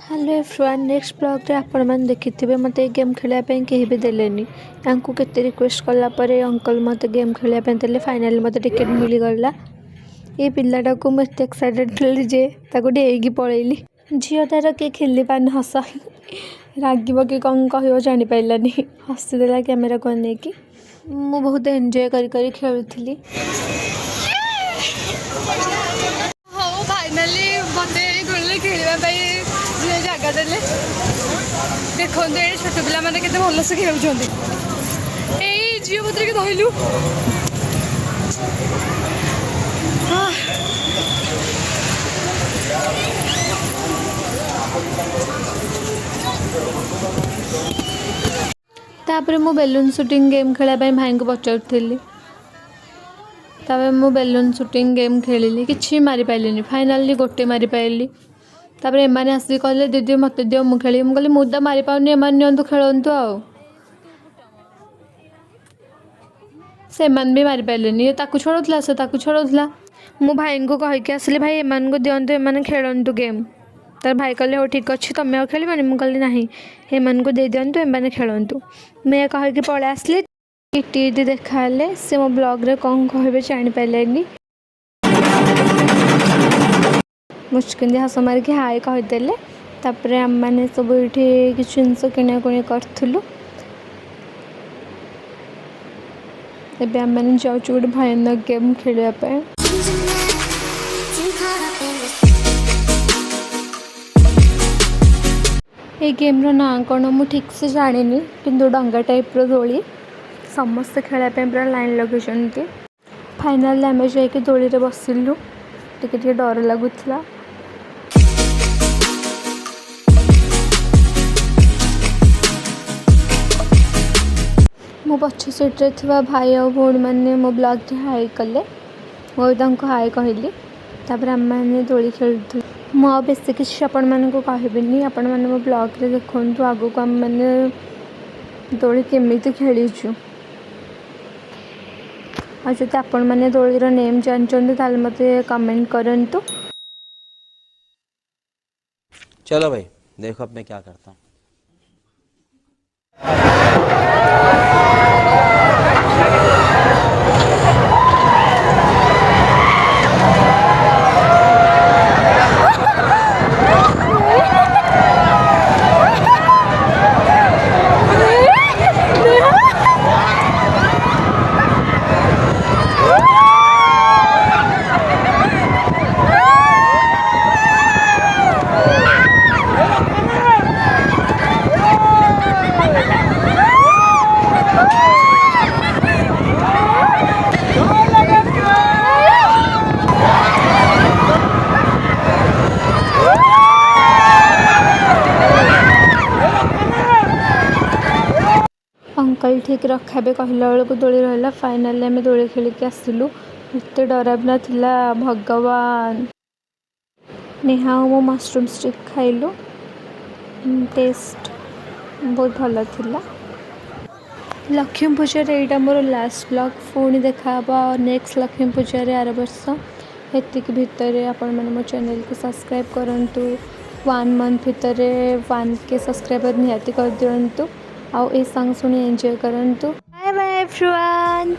Hello everyone next blog रे आपण मैंने देखिथिबे मते गेम खेलिया पे केही भी देलेनी तांको केते रिक्वेस्ट कला परे अंकल मते गेम खेलिया पे देले फाइनली मते टिकट मिली गला। ए पिल्लाटा को मते एक्साइटेड थली जे ताको डेगी पळेली झियो तार के खेली पान हस रागिबो कि कोन कहियो जानि पाइलानी हसी देला कैमरा को ने कि मु बहुत एन्जॉय करी खेलुथली। हाँ फाइनाली मत खेलवाई जगह देले देखते छोट पिला मैंने केते भलसे खेलुंट यही झील पुत्र के धरलु तापर मु बेलून शूटिंग गेम खेला भाई को पचारूली तापर मु बेलून शूटिंग गेम खेलिली किसी मारी पाइलिनी फाइनाली गोटे मारी पाइली। तापर एमाने आसी कहले दीदी मत दियो मु खेली मु कहली मुदा मारी पाउनी एमान नियंतु खेलंतु आ से मन भी मारी पाइलेनी ताकू छोड़ोथला से ताकू छोड़ोथला मु भाई को कह के आसली भाई एमान को दियंतु एमाने खेलंतु गेम तार भाई कहले हो ठीक अच्छे तुम आ खेल मु कहली नहीं एमान को दे दियंतु एमाने खेलंतु मैं कह के पळे आसली टी देखाले से मो ब्लॉग रे कौन कहबे जानि पाइलेनी मुस्किन हस मारिक हाय कहीदेले तापर आम मैंने सब ये किसी जिनस किणाकुणी करूँ एबे आम मैंने जाऊँ गोटे भयानक गेम खेलवाई। ये गेम ना कौन मु ठीक से जानी किंतु डंगा टाइप दोली समस्ते खेलवाई पूरा लाइन लगे फाइनाल आम जाकि दोली रे बसिलु टिके डर लगुला। मो पछ सीट्रे थी भाई और भौणी मैंने मो ब्लॉग रे हाई कले मुझे हाई कहली तापर आम मैंने दोली खेलु मु बेस किसी आपण मान को कहबिनी आपण मैंने मो ब्लॉग रे देखु आगु को आम मैंने दोली केमी खेलीचु आज आपण मैंने दोलीर नेम जानते ताल मते कमेंट करंतु। चलो भाई देखो अब मैं क्या करता हूँ। अंकल ठीक रखा कहला बेलू दोली रहा फाइनाल आम दोली खेलिक आसलु एत डरावना थिला भगवान। नेहा मो मशरूम स्टिक खाइलु टेस्ट बहुत भल थिला। लक्ष्मी पूजा यहाँ मोर लास्ट ब्लॉग पुणी देखा नेक्स्ट लक्ष्मी पूजा आर वर्ष एतिक भितर आपण मैंने मो चैनल को सब्सक्राइब करंतु 1 मंथ भितर 1K सब्सक्राइबर निहाती कर दिंतु आउ ए सॉन्ग सुनी एंजॉय करंतु। Bye bye everyone.